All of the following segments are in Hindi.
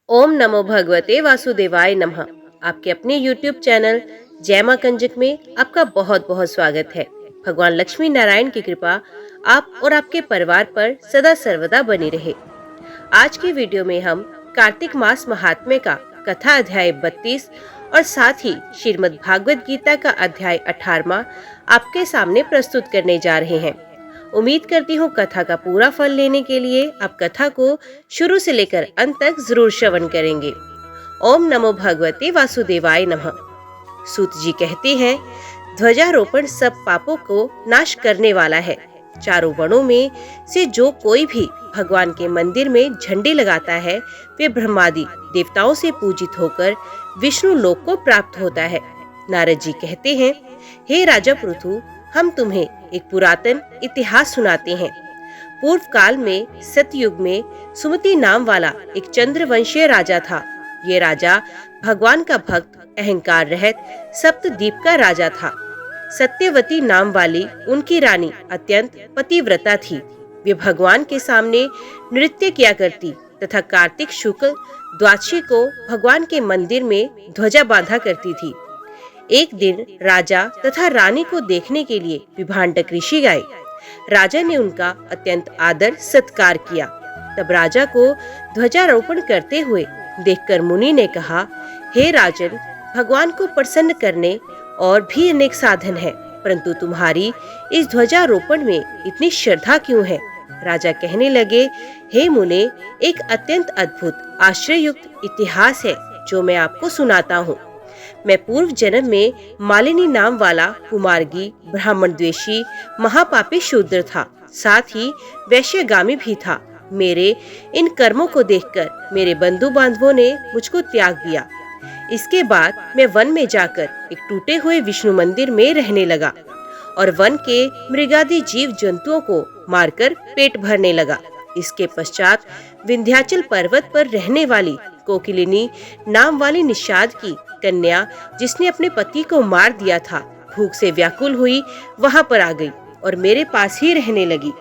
ओम नमो भगवते वासुदेवाय नमः। आपके अपने YouTube चैनल जय मां कंजक में आपका बहुत बहुत स्वागत है। भगवान लक्ष्मी नारायण की कृपा आप और आपके परिवार पर सदा सर्वदा बनी रहे। आज की वीडियो में हम कार्तिक मास महात्म्य का कथा अध्याय 32 और साथ ही श्रीमद् भागवत गीता का अध्याय 18वां आपके सामने प्रस्तुत करने जा रहे हैं। उम्मीद करती हूँ कथा का पूरा फल लेने के लिए आप कथा को शुरू से लेकर अंत तक जरूर श्रवण करेंगे। ओम नमो भगवते वासुदेवाय नमः। सूत जी कहते हैं, ध्वजारोपण सब पापों को नाश करने वाला है। चारों वर्णों में से जो कोई भी भगवान के मंदिर में झंडे लगाता है वे ब्रह्मादि देवताओं से पूजित होकर विष्णु लोक को प्राप्त होता है। नारद जी कहते हैं, हे राजा पृथु, हम तुम्हें एक पुरातन इतिहास सुनाते हैं। पूर्व काल में सतयुग में सुमति नाम वाला एक चंद्रवंशीय राजा था। ये राजा भगवान का भक्त, अहंकार रहित सप्तद्वीप का राजा था। सत्यवती नाम वाली उनकी रानी अत्यंत पतिव्रता थी। वे भगवान के सामने नृत्य किया करती तथा कार्तिक शुक्ल द्वादशी को भगवान के मंदिर में ध्वजा बांधा करती थी। एक दिन राजा तथा रानी को देखने के लिए विभांडक ऋषि गए। राजा ने उनका अत्यंत आदर सत्कार किया। तब राजा को ध्वजारोपण करते हुए देखकर मुनि ने कहा, हे राजन, भगवान को प्रसन्न करने और भी अनेक साधन हैं, परंतु तुम्हारी इस ध्वजारोपण में इतनी श्रद्धा क्यों है? राजा कहने लगे, हे मुने, एक अत्यंत अद्भुत आश्चर्ययुक्त इतिहास है जो मैं आपको सुनाता हूँ। मैं पूर्व जन्म में मालिनी नाम वाला कुमार्गी, ब्राह्मण द्वेषी, महापापी शूद्र था, साथ ही वैश्यगामी भी था। मेरे इन कर्मों को देखकर मेरे बंधु बांधवों ने मुझको त्याग दिया। इसके बाद मैं वन में जाकर एक टूटे हुए विष्णु मंदिर में रहने लगा और वन के मृगादि जीव जंतुओं को मारकर पेट भरने लगा। इसके पश्चात विंध्याचल पर्वत पर रहने वाली कोकिलिनी नाम वाली निषाद की कन्या, जिसने अपने पति को मार दिया था, भूख से व्याकुल हुई वहां पर आ गई और मेरे पास ही रहने लगी।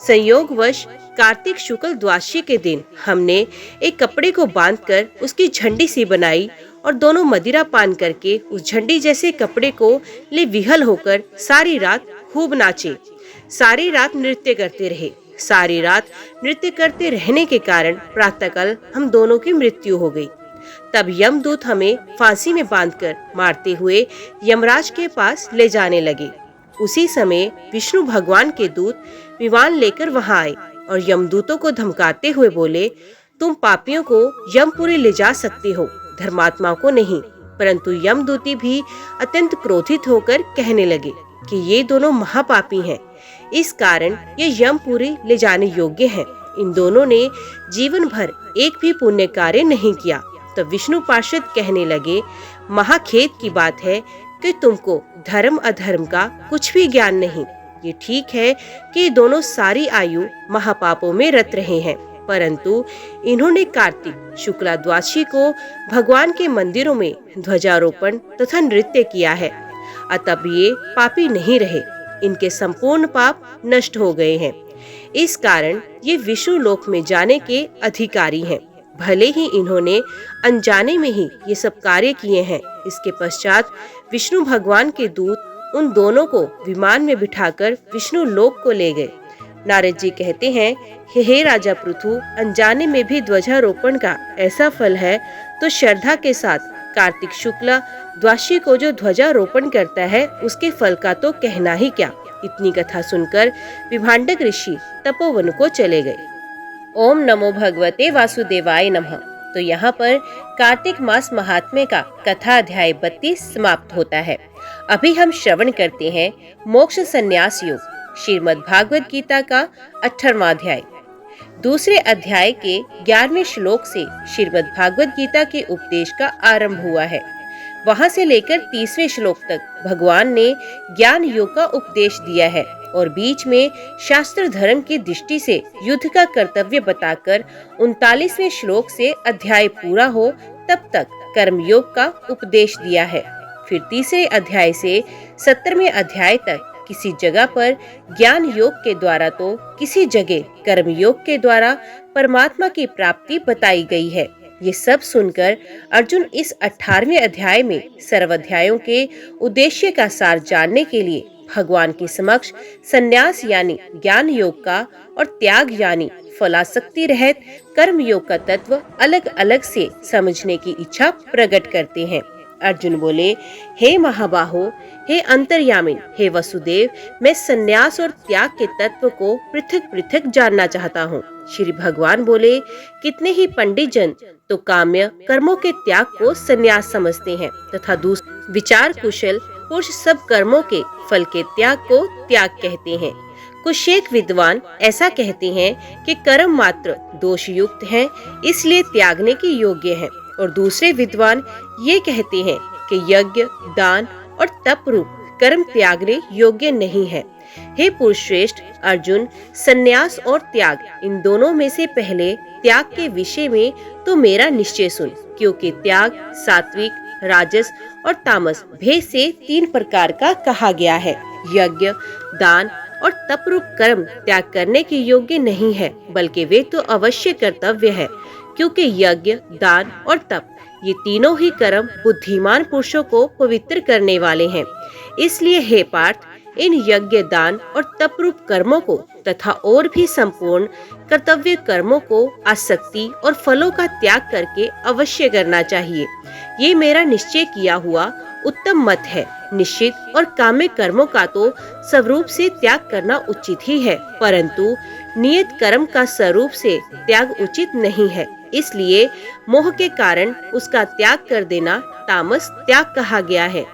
संयोगवश कार्तिक शुक्ल द्वादशी के दिन हमने एक कपड़े को बांधकर उसकी झंडी सी बनाई और दोनों मदिरा पान करके उस झंडी जैसे कपड़े को ले विहल होकर सारी रात खूब नाचे। सारी रात नृत्य करते रहे। सारी रात नृत्य करते रहने के कारण प्रातःकाल हम दोनों की मृत्यु हो गई। तब यमदूत हमें फांसी में बांधकर मारते हुए यमराज के पास ले जाने लगे। उसी समय विष्णु भगवान के दूत विमान लेकर वहां आए और यमदूतों को धमकाते हुए बोले, तुम पापियों को यमपुरी ले जा सकते हो, धर्मात्माओं को नहीं। परंतु यमदूती भी अत्यंत क्रोधित होकर कहने लगे कि ये दोनों महापापी हैं, इस कारण ये यमपुरी ले जाने योग्य हैं। इन दोनों ने जीवन भर एक भी पुण्य कार्य नहीं किया। तब विष्णु पार्षद कहने लगे, महाखेद की बात है कि तुमको धर्म अधर्म का कुछ भी ज्ञान नहीं। ये ठीक है कि दोनों सारी आयु महापापों में रत रहे हैं, परंतु इन्होंने कार्तिक शुक्ला द्वादशी को भगवान के मंदिरों में ध्वजारोपण तथा नृत्य किया है, अतः ये पापी नहीं रहे। इनके संपूर्ण पाप नष्ट हो गए हैं। इस कारण ये विष्णु लोक में जाने के अधिकारी हैं। भले ही इन्होंने अनजाने में ही ये सब कार्य किए हैं। इसके पश्चात विष्णु भगवान के दूत उन दोनों को विमान में बिठाकर विष्णु लोक को ले गए। नारद जी कहते हैं, हे राजा पृथु, अनजाने में भी ध्वजारोपण का ऐसा फल है, तो श्रद्धा के साथ कार्तिक शुक्ला द्वादशी को जो ध्वजारोपण करता है उसके फल का तो कहना ही क्या। इतनी कथा सुनकर विभांडक ऋषि तपोवन को चले गए। ओम नमो भगवते वासुदेवाय नमः। तो यहाँ पर कार्तिक मास महात्म्य का कथा अध्याय 32 समाप्त होता है। अभी हम श्रवण करते हैं मोक्ष संन्यास योग श्रीमद् भागवत गीता का 18वां अध्याय। दूसरे अध्याय के 11वें श्लोक से श्रीमद् भागवत गीता के उपदेश का आरंभ हुआ है। वहां से लेकर 30वें श्लोक तक भगवान ने ज्ञान योग का उपदेश दिया है और बीच में शास्त्र धर्म की दृष्टि से युद्ध का कर्तव्य बताकर 39वें श्लोक से अध्याय पूरा हो तब तक कर्म योग का उपदेश दिया है। फिर तीसरे अध्याय से 17वें अध्याय तक किसी जगह पर ज्ञान योग के द्वारा तो किसी जगह कर्म योग के द्वारा परमात्मा की प्राप्ति बताई गई है। ये सब सुनकर अर्जुन इस 18वें अध्याय में सर्वाध्यायों के उद्देश्य का सार जानने के लिए भगवान के समक्ष संन्यास यानी ज्ञान योग का और त्याग यानी फलासक्ति रहित कर्म योग का तत्व अलग अलग से समझने की इच्छा प्रकट करते हैं। अर्जुन बोले, हे महाबाहो, हे अंतर्यामिन, हे वसुदेव, मैं संन्यास और त्याग के तत्व को पृथक पृथक जानना चाहता हूँ। श्री भगवान बोले, कितने ही पंडित जन तो काम्य कर्मों के त्याग को संन्यास समझते हैं तथा दूसरे विचार कुशल पुरुष सब कर्मों के फल के त्याग को त्याग कहते हैं। कुछ एक विद्वान ऐसा कहते हैं कि कर्म मात्र दोष युक्त हैं, इसलिए त्यागने के योग्य हैं, और दूसरे विद्वान ये कहते हैं कि यज्ञ, दान और तप रूप कर्म त्यागने योग्य नहीं है। हे पुरुष श्रेष्ठ अर्जुन, संन्यास और त्याग इन दोनों में से पहले त्याग के विषय में तो मेरा निश्चय सुन, क्योंकि त्याग सात्विक, राजस और तामस भेद से 3 प्रकार का कहा गया है। यज्ञ, दान और तप रूप कर्म त्याग करने के योग्य नहीं है, बल्कि वे तो अवश्य कर्तव्य है, क्योंकि यज्ञ, दान और तप ये तीनों ही कर्म बुद्धिमान पुरुषों को पवित्र करने वाले हैं। इसलिए हे पार्थ, इन यज्ञ, दान और तप रूप कर्मों को तथा और भी संपूर्ण कर्तव्य कर्मों को आसक्ति और फलों का त्याग करके अवश्य करना चाहिए। ये मेरा निश्चय किया हुआ उत्तम मत है। निश्चित और काम्य कर्मों का तो स्वरूप से त्याग करना उचित ही है, परंतु नियत कर्म का स्वरूप से त्याग उचित नहीं है। इसलिए मोह के कारण उसका त्याग कर देना तामस त्याग कहा गया है।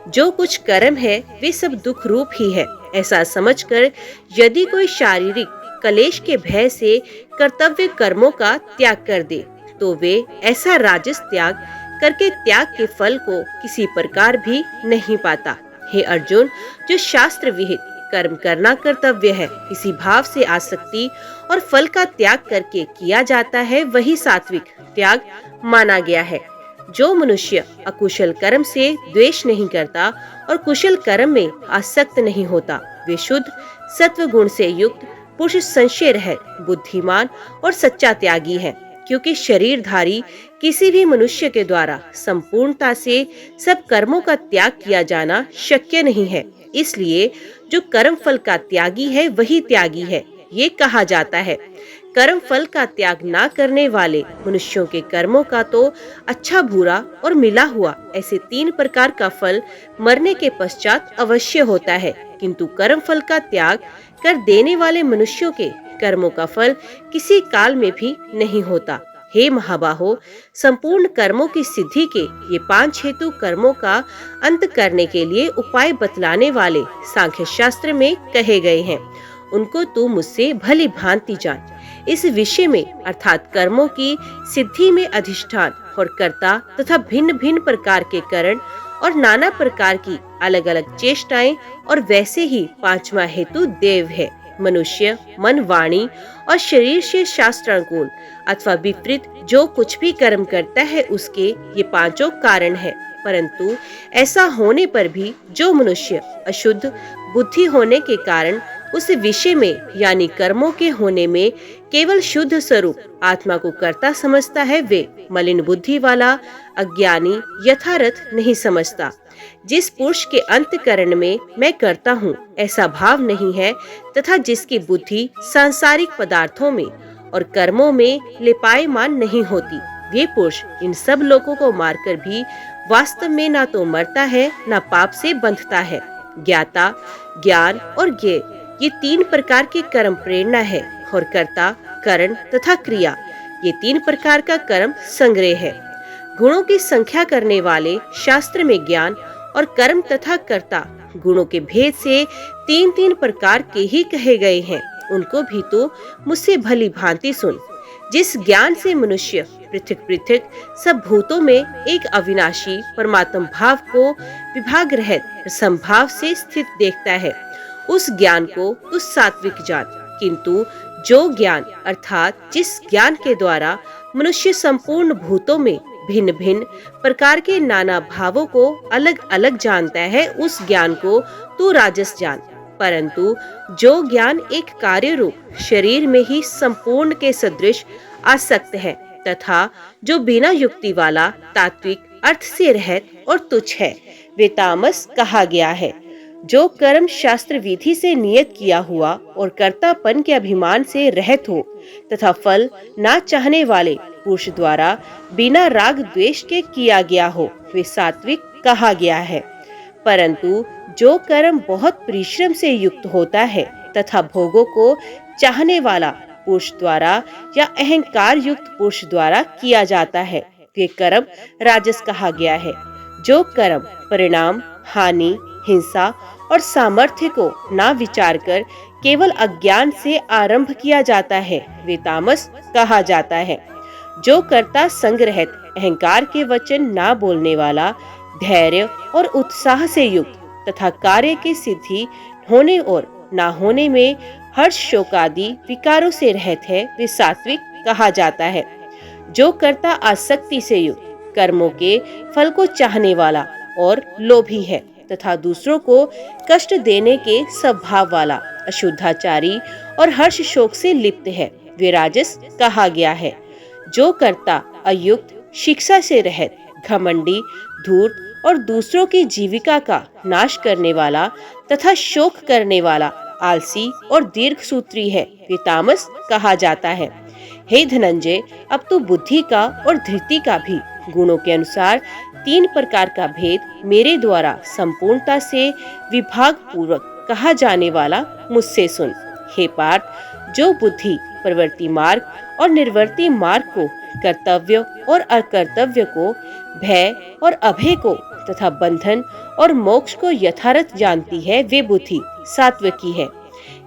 जो कुछ कर्म है वे सब दुख रूप ही है, ऐसा समझकर यदि कोई शारीरिक कलेश के भय से कर्तव्य कर्मों का त्याग कर दे, तो वे ऐसा राजस त्याग करके त्याग के फल को किसी प्रकार भी नहीं पाता। हे अर्जुन, जो शास्त्र विहित कर्म करना कर्तव्य है, इसी भाव से आसक्ति और फल का त्याग करके किया जाता है, वही सात्विक त्याग माना गया है। जो मनुष्य अकुशल कर्म से द्वेष नहीं करता और कुशल कर्म में आसक्त नहीं होता, वे शुद्ध सत्व गुण से युक्त पुरुष संशय रहित बुद्धिमान और सच्चा त्यागी है। क्योंकि शरीरधारी किसी भी मनुष्य के द्वारा संपूर्णता से सब कर्मों का त्याग किया जाना शक्य नहीं है। इसलिए जो कर्म फल का त्यागी है वही त्यागी है। ये कहा जाता है, कर्म फल का त्याग ना करने वाले मनुष्यों के कर्मों का तो अच्छा बुरा और मिला हुआ ऐसे 3 प्रकार का फल मरने के पश्चात अवश्य होता है, किंतु कर्म फल का त्याग कर देने वाले मनुष्यों के कर्मों का फल किसी काल में भी नहीं होता। हे महाबाहो, संपूर्ण कर्मों की सिद्धि के ये 5 हेतु कर्मों का अंत करने के लिए उपाय बतलाने वाले सांख्य शास्त्र में कहे गए हैं, उनको तू मुझसे भली भांति जान। इस विषय में अर्थात कर्मों की सिद्धि में अधिष्ठान और कर्ता तथा भिन्न भिन्न प्रकार के कारण और नाना प्रकार की अलग अलग चेष्टाएं और वैसे ही 5वां हेतु देव है। मनुष्य मन, वाणी और शरीर से शास्त्रानुकूल अथवा विपरीत जो कुछ भी कर्म करता है उसके ये 5 कारण है। परंतु ऐसा होने पर भी जो मनुष्य अशुद्ध बुद्धि होने के कारण उस विषय में यानी कर्मों के होने में केवल शुद्ध स्वरूप आत्मा को कर्ता समझता है, वे मलिन बुद्धि वाला अज्ञानी यथार्थ नहीं समझता। जिस पुरुष के अंतकरण में मैं करता हूँ ऐसा भाव नहीं है तथा जिसकी बुद्धि सांसारिक पदार्थों में और कर्मों में लिपायमान नहीं होती, वे पुरुष इन सब लोगों को मारकर भी वास्तव में ना तो मरता है ना पाप से बंधता है। ज्ञाता, ज्ञान और ज्ञेय ये 3 प्रकार के कर्म प्रेरणा है और कर्ता, करण तथा क्रिया ये 3 प्रकार का कर्म संग्रह है। गुणों की संख्या करने वाले शास्त्र में ज्ञान और कर्म तथा कर्ता गुणों के भेद से 3-3 प्रकार के ही कहे गए हैं, उनको भी तो मुझसे भली भांति सुन। जिस ज्ञान से मनुष्य पृथक पृथक सब भूतों में एक अविनाशी परमात्म भाव को विभाग रहित संभाव से स्थित देखता है, उस ज्ञान को उस सात्विक जान। किंतु जो ज्ञान अर्थात जिस ज्ञान के द्वारा मनुष्य संपूर्ण भूतों में भिन्न भिन्न प्रकार के नाना भावों को अलग अलग जानता है, उस ज्ञान को तू राजस जान। परंतु जो ज्ञान एक कार्य रूप शरीर में ही संपूर्ण के सदृश आसक्त है, तथा जो बिना युक्ति वाला तात्विक अर्थ से रहित और तुच्छ है वे तामस कहा गया है। जो कर्म शास्त्र विधि से नियत किया हुआ और कर्तापन के अभिमान से रहित हो तथा फल ना चाहने वाले पुरुष द्वारा बिना राग द्वेष के किया गया हो वे सात्विक कहा गया है। परंतु जो कर्म बहुत परिश्रम से युक्त होता है तथा भोगों को चाहने वाला पुरुष द्वारा या अहंकार युक्त पुरुष द्वारा किया जाता है वे कर्म राजस कहा गया है। जो कर्म परिणाम, हानि, हिंसा और सामर्थ्य को ना विचार कर केवल अज्ञान से आरंभ किया जाता है वे तामस कहा जाता है। जो कर्ता संग्रहित अहंकार के वचन ना बोलने वाला, धैर्य और उत्साह से युक्त तथा कार्य की सिद्धि होने और ना होने में हर्ष शोक आदि विकारों से रहित है वे सात्विक कहा जाता है। जो कर्ता आसक्ति से युक्त कर्मों के फल को चाहने वाला और लोभी है तथा दूसरों को कष्ट देने के स्वभाव वाला, अशुद्धाचारी और हर्ष शोक से लिप्त है वे राजस कहा गया है। जो कर्ता अयुक्त, शिक्षा से रहित, घमंडी, धूर्त और दूसरों की जीविका का नाश करने वाला तथा शोक करने वाला, आलसी और दीर्घसूत्री है वे तामस कहा जाता है। हे धनंजय, अब तू बुद्धि का और धृति का भी गुणों के अनुसार 3 प्रकार का भेद मेरे द्वारा संपूर्णता से विभाग पूर्वक कहा जाने वाला मुझसे सुन। हे पार्थ, जो बुद्धि प्रवृत्ति मार्ग और निर्वृत्ति मार्ग को, कर्तव्य और अकर्तव्य को, भय और अभय को तथा बंधन और मोक्ष को यथार्थ जानती है वे बुद्धि सात्विकी है।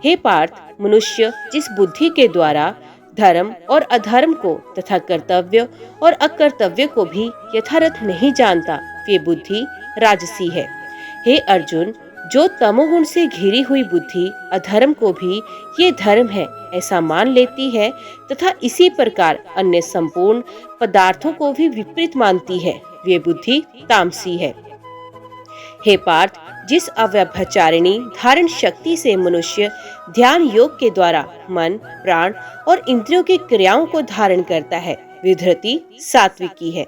हे पार्थ, मनुष्य जिस बुद्धि के द्वारा धर्म और अधर्म को तथा कर्तव्य और अकर्तव्य को भी यथार्थ नहीं जानता वे बुद्धि राजसी है। हे अर्जुन, जो तमोगुण से घिरी हुई बुद्धि अधर्म को भी ये धर्म है ऐसा मान लेती है तथा इसी प्रकार अन्य संपूर्ण पदार्थों को भी विपरीत मानती है वे बुद्धि तामसी है। हे पार्थ, जिस अव्यभिचारिणी धारण शक्ति से मनुष्य ध्यान योग के द्वारा मन, प्राण और इंद्रियों की क्रियाओं को धारण करता है वे धृति सात्विकी है।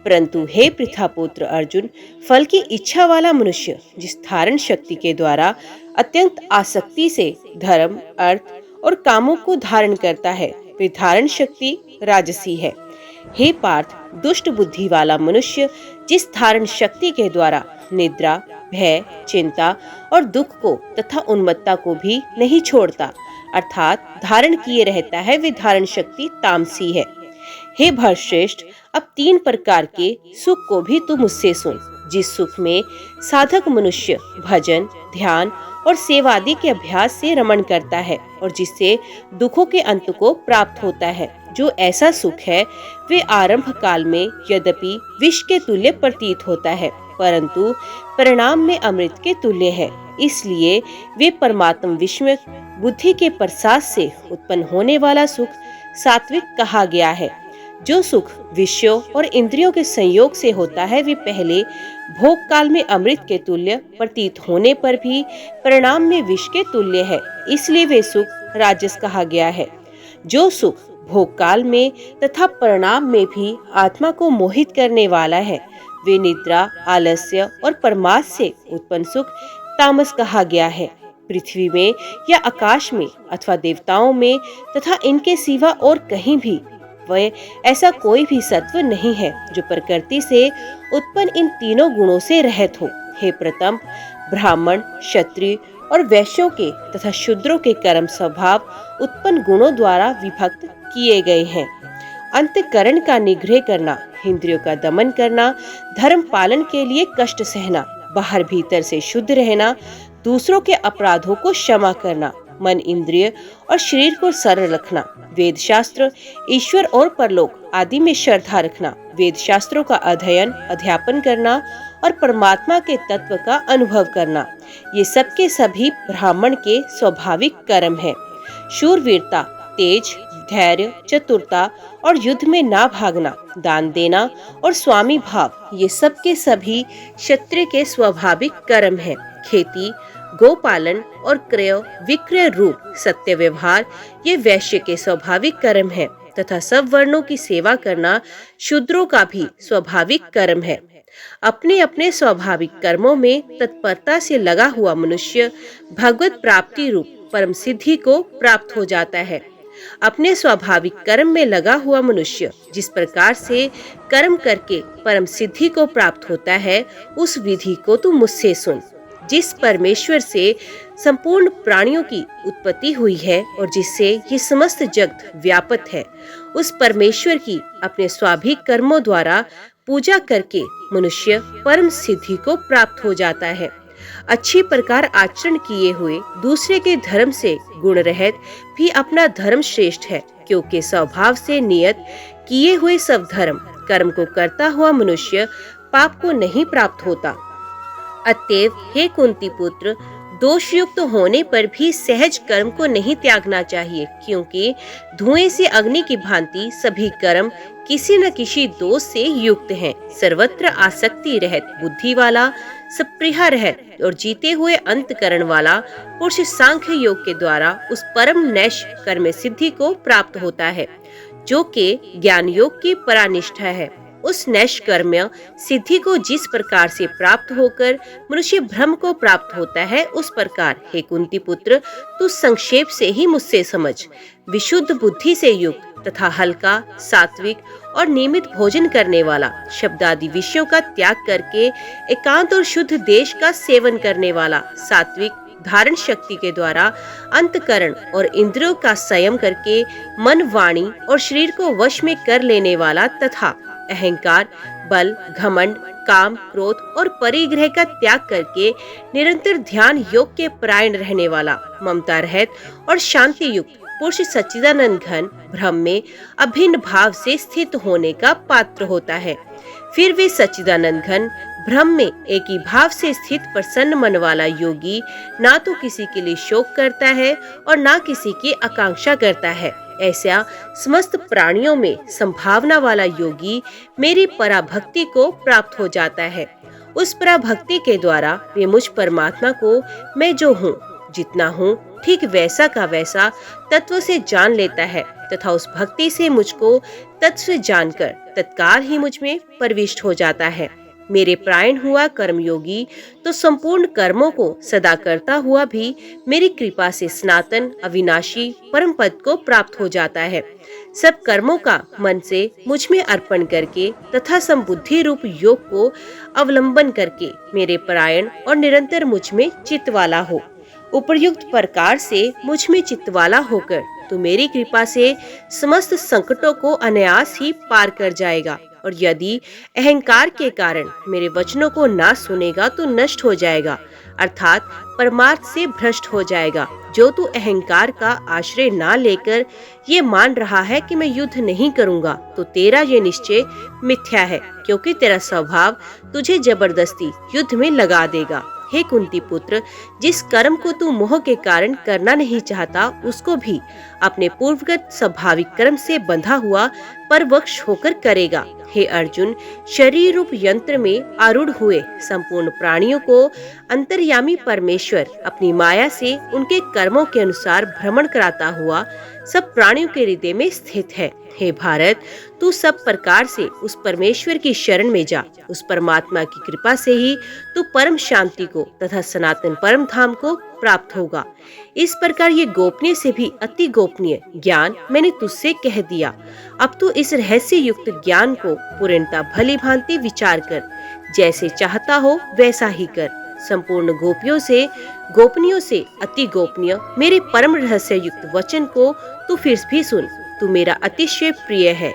परंतु हे पृथापुत्र अर्जुन, फल की इच्छा वाला मनुष्य जिस धारण शक्ति के द्वारा अत्यंत आसक्ति से धर्म, अर्थ और कामों को धारण करता है वे धारण शक्ति राजसी है। हे पार्थ, दुष्ट बुद्धि वाला मनुष्य जिस धारण शक्ति के द्वारा निद्रा, भय, चिंता और दुख को तथा उन्मत्ता को भी नहीं छोड़ता अर्थात धारण किए रहता है वे धारण शक्ति तामसी है। हे भरश्रेष्ठ, अब 3 प्रकार के सुख को भी तू मुझसे सुन। जिस सुख में साधक मनुष्य भजन, ध्यान और सेवादि के अभ्यास से रमण करता है और जिससे दुखों के अंत को प्राप्त होता है, जो ऐसा सुख है वे आरंभ काल में यद्यपि विष के तुल्य प्रतीत होता है परंतु परिणाम में अमृत के तुल्य है। इसलिए वे परमात्म विस्मय बुद्धि के प्रसाद से उत्पन्न होने वाला सुख सात्विक कहा गया है। जो सुख विषयों और इंद्रियों के संयोग से होता है वे पहले भोग काल में अमृत के तुल्य प्रतीत होने पर भी परिणाम में विष के तुल्य है, इसलिए वे सुख राजस कहा गया है। जो सुख भोग काल में तथा परिणाम में भी आत्मा को मोहित करने वाला है वे निद्रा, आलस्य और प्रमाद से उत्पन्न सुख तामस कहा गया है। पृथ्वी में या आकाश में अथवा देवताओं में तथा इनके सिवा और कहीं भी वह ऐसा कोई भी सत्व नहीं है जो प्रकृति से उत्पन्न इन तीनों गुणों से रहित हो। हे प्रथम, ब्राह्मण, क्षत्रिय और वैश्यों के तथा शूद्रों के कर्म स्वभाव उत्पन्न गुणों द्वारा विभक्त किए गए हैं। अंतःकरण का निग्रह करना, इंद्रियों का दमन करना, धर्म पालन के लिए कष्ट सहना, बाहर भीतर से शुद्ध रहना, दूसरों के अपराधों को क्षमा करना, मन, इंद्रिय और शरीर को सरल रखना, वेद शास्त्र, ईश्वर और परलोक आदि में श्रद्धा रखना, वेद शास्त्रों का अध्ययन, अध्यापन करना और परमात्मा के तत्व का अनुभव करना, ये सब के सभी ब्राह्मण के स्वाभाविक कर्म है। शूरवीरता, तेज, धैर्य, चतुरता और युद्ध में ना भागना, दान देना और स्वामी भाव, ये सब के सभी क्षत्रिय के स्वाभाविक कर्म है। खेती, गोपालन और क्रय विक्रय रूप सत्य व्यवहार ये वैश्य के स्वाभाविक कर्म है। तथा सब वर्णों की सेवा करना शूद्रों का भी स्वाभाविक कर्म है। अपने अपने स्वाभाविक कर्मों में तत्परता से लगा हुआ मनुष्य भगवत प्राप्ति रूप परम सिद्धि को प्राप्त हो जाता है। अपने स्वाभाविक कर्म में लगा हुआ मनुष्य जिस प्रकार से कर्म करके परम सिद्धि को प्राप्त होता है, उस विधि को तू मुझसे सुन। जिस परमेश्वर से संपूर्ण प्राणियों की उत्पत्ति हुई है और जिससे ये समस्त जगत व्यापक है, उस परमेश्वर की अपने स्वाभाविक कर्मों द्वारा पूजा करके मनुष्य परम सिद्धि को प्राप्त हो जाता है। अच्छी प्रकार आचरण किए हुए दूसरे के धर्म से गुण रहित भी अपना धर्म श्रेष्ठ है, क्योंकि स्वभाव से नियत किए हुए सब धर्म कर्म को करता हुआ मनुष्य पाप को नहीं प्राप्त होता। अतएव हे कुंती पुत्र, दोष युक्त होने पर भी सहज कर्म को नहीं त्यागना चाहिए, क्योंकि धुएं से अग्नि की भांति सभी कर्म किसी न किसी दोष से युक्त हैं। सर्वत्र आसक्ति रहित बुद्धि वाला, सप्रिय रहित और जीते हुए अंतकरण वाला पुरुष सांख्य योग के द्वारा उस परम नैश कर्म सिद्धि को प्राप्त होता है, जो कि ज्ञान योग की परानिष्ठा है। उस नैष्कर्म्य सिद्धि को जिस प्रकार से प्राप्त होकर मनुष्य ब्रह्म को प्राप्त होता है, उस प्रकार हे कुंती पुत्र, तू संक्षेप से ही मुझसे समझ। विशुद्ध बुद्धि से युक्त तथा हल्का, सात्विक और नियमित भोजन करने वाला, शब्दादि विषयों का त्याग करके एकांत और शुद्ध देश का सेवन करने वाला, सात्विक धारण शक्ति के द्वारा अंतकरण और इंद्रियों का संयम करके मन, वाणी और शरीर को वश में कर लेने वाला तथा अहंकार, बल, घमंड, काम, क्रोध और परिग्रह का त्याग करके निरंतर ध्यान योग के परायण रहने वाला, ममता रहित और शांति युक्त पुरुष सच्चिदानंद घन ब्रह्म में अभिन्न भाव से स्थित होने का पात्र होता है। फिर वे सच्चिदानंद घन ब्रह्म में एक ही भाव से स्थित प्रसन्न मन वाला योगी ना तो किसी के लिए शोक करता है और ना किसी की आकांक्षा करता है। ऐसा समस्त प्राणियों में संभावना वाला योगी मेरी पराभक्ति को प्राप्त हो जाता है। उस पराभक्ति के द्वारा वे मुझ परमात्मा को मैं जो हूँ, जितना हूँ, ठीक वैसा का वैसा तत्व से जान लेता है तथा उस भक्ति से मुझको तत्व से जानकर तत्काल ही मुझ में प्रविष्ट हो जाता है। मेरे प्रायण हुआ कर्मयोगी तो संपूर्ण कर्मों को सदा करता हुआ भी मेरी कृपा से सनातन अविनाशी परम पद को प्राप्त हो जाता है। सब कर्मों का मन से मुझ में अर्पण करके तथा संबुद्धि रूप योग को अवलंबन करके मेरे प्रायण और निरंतर मुझ में चित्त वाला हो। उपर्युक्त प्रकार से मुझ में चित्त वाला होकर तो मेरी कृपा से समस्त संकटों को अनायास ही पार कर जाएगा, और यदि अहंकार के कारण मेरे वचनों को ना सुनेगा तो नष्ट हो जाएगा, अर्थात परमार्थ से भ्रष्ट हो जाएगा। जो तू अहंकार का आश्रय ना लेकर ये मान रहा है कि मैं युद्ध नहीं करूंगा, तो तेरा ये निश्चय मिथ्या है, क्योंकि तेरा स्वभाव तुझे जबरदस्ती युद्ध में लगा देगा। हे कुंती पुत्र, जिस कर्म को तू मोह के कारण करना नहीं चाहता, उसको भी अपने पूर्वगत स्वाभाविक कर्म से बंधा हुआ परवश होकर करेगा। हे अर्जुन, शरीर रूप यंत्र में आरूढ़ हुए संपूर्ण प्राणियों को अंतर्यामी परमेश्वर अपनी माया से उनके कर्मों के अनुसार भ्रमण कराता हुआ सब प्राणियों के हृदय में स्थित है। हे भारत, तू सब प्रकार से उस परमेश्वर की शरण में जा। उस परमात्मा की कृपा से ही तू परम शांति को तथा सनातन परम धाम को प्राप्त होगा। इस प्रकार ये गोपनीय से भी अति गोपनीय ज्ञान मैंने तुझसे कह दिया। अब तू इस रहस्य युक्त ज्ञान को पूर्णता भली भांति विचार कर, जैसे चाहता हो वैसा ही कर। संपूर्ण गोपियों से गोपनीयों से अति गोपनीय मेरे परम रहस्य युक्त वचन को तू फिर भी सुन। तू मेरा अतिशय प्रिय है,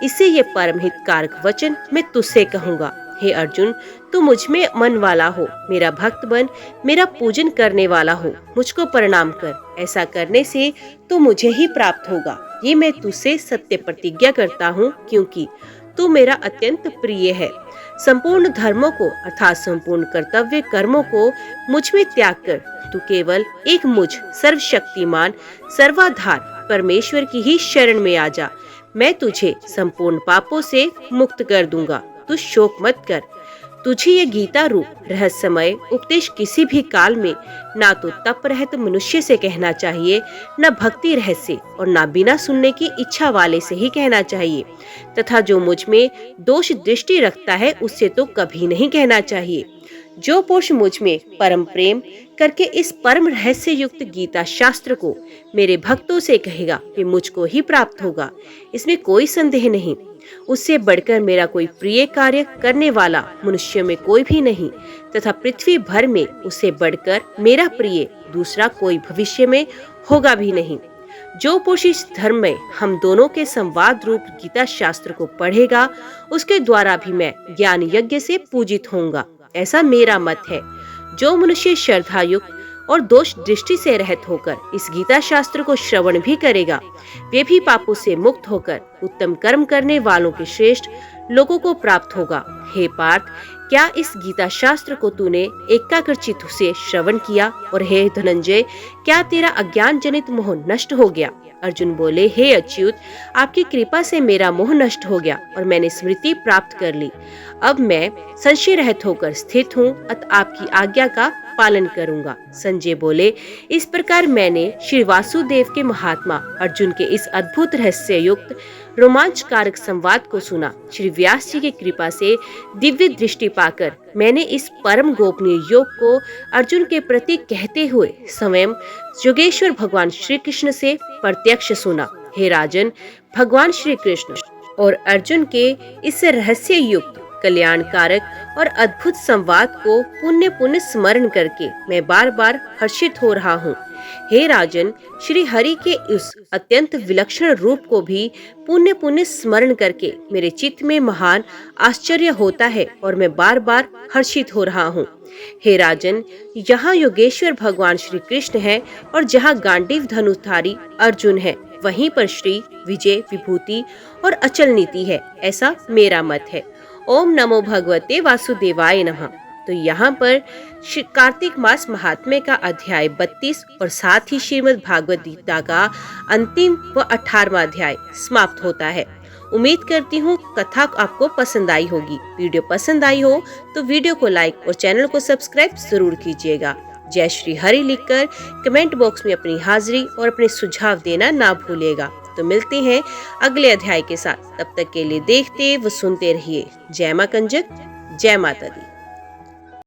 इससे ये परम हितकारक वचन मैं तुझसे कहूँगा। हे अर्जुन, तू मुझ में मन वाला हो, मेरा भक्त बन, मेरा पूजन करने वाला हो, मुझको प्रणाम कर। ऐसा करने से तू मुझे ही प्राप्त होगा। ये मैं तुझसे सत्य प्रतिज्ञा करता हूँ, क्योंकि तू मेरा अत्यंत प्रिय है। संपूर्ण धर्मों को अर्थात संपूर्ण कर्तव्य कर्मों को मुझ में त्याग कर तू केवल एक मुझ सर्वशक्तिमान सर्वाधार परमेश्वर की ही शरण में आ जा। मैं तुझे संपूर्ण पापों से मुक्त कर दूंगा। तू शोक मत कर। तुझे ये गीता रूप रहस्यमय उपदेश किसी भी काल में ना तो तप रहित मनुष्य से कहना चाहिए, न भक्ति रहस्य और ना बिना सुनने की इच्छा वाले से ही कहना चाहिए, तथा जो मुझ में दोष दृष्टि रखता है उससे तो कभी नहीं कहना चाहिए। जो पुरुष मुझ में परम प्रेम करके इस परम रहस्य युक्त गीता शास्त्र को मेरे भक्तों से कहेगा वे मुझको ही प्राप्त होगा, इसमें कोई संदेह नहीं। उससे बढ़कर मेरा कोई प्रिय कार्य करने वाला मनुष्य में कोई भी नहीं, तथा पृथ्वी भर में उससे बढ़कर मेरा प्रिय दूसरा कोई भविष्य में होगा भी नहीं। जो पुरुष इस धर्म में हम दोनों के संवाद रूप गीता शास्त्र को पढ़ेगा, उसके द्वारा भी मैं ज्ञान यज्ञ से पूजित होऊंगा, ऐसा मेरा मत है। जो मनुष्य श्रद्धा युक्त और दोष दृष्टि से रहित होकर इस गीता शास्त्र को श्रवण भी करेगा, वे भी पापों से मुक्त होकर उत्तम कर्म करने वालों के श्रेष्ठ लोगों को प्राप्त होगा। हे पार्थ, क्या इस गीता शास्त्र को तूने एकाग्र चित्त से श्रवण किया? और हे धनंजय, क्या तेरा अज्ञान जनित मोह नष्ट हो गया? अर्जुन बोले, हे अच्युत, आपकी कृपा से मेरा मोह नष्ट हो गया और मैंने स्मृति प्राप्त कर ली। अब मैं संशय रहित होकर स्थित हूँ, अतः आपकी आज्ञा का पालन करूंगा। संजय बोले, इस प्रकार मैंने श्री वासुदेव के महात्मा अर्जुन के इस अद्भुत रहस्य युक्त रोमांचकारक संवाद को सुना। श्री व्यास जी की कृपा से दिव्य दृष्टि पाकर मैंने इस परम गोपनीय योग को अर्जुन के प्रति कहते हुए स्वयं योगेश्वर भगवान श्री कृष्ण से प्रत्यक्ष सुना। हे राजन, भगवान श्री कृष्ण और अर्जुन के इस रहस्य युक्त कल्याणकारक और अद्भुत संवाद को पुण्य पुण्य स्मरण करके मैं बार बार हर्षित हो रहा हूँ। हे राजन, श्री हरि के उस अत्यंत विलक्षण रूप को भी पुण्य पुण्य स्मरण करके मेरे चित्त में महान आश्चर्य होता है और मैं बार बार हर्षित हो रहा हूँ। हे राजन, यहाँ योगेश्वर भगवान श्री कृष्ण है और जहाँ गांडीव धनुधारी अर्जुन है, वहीं पर श्री विजय विभूति और अचल नीति है, ऐसा मेरा मत है। ओम नमो भगवते वासुदेवाय नमः। तो यहाँ पर कार्तिक मास महात्म्य का अध्याय 32 और साथ ही श्रीमद् भागवत गीता का अंतिम व 18वां अध्याय समाप्त होता है। उम्मीद करती हूँ कथा आपको पसंद आई होगी। वीडियो पसंद आई हो तो वीडियो को लाइक और चैनल को सब्सक्राइब जरूर कीजिएगा। जय श्री हरि लिखकर कमेंट बॉक्स में अपनी हाजिरी और अपने सुझाव देना ना भूलिएगा। तो मिलते हैं अगले अध्याय के साथ। तब तक के लिए देखते व सुनते रहिए। जय मां कंजक, जय माता दी।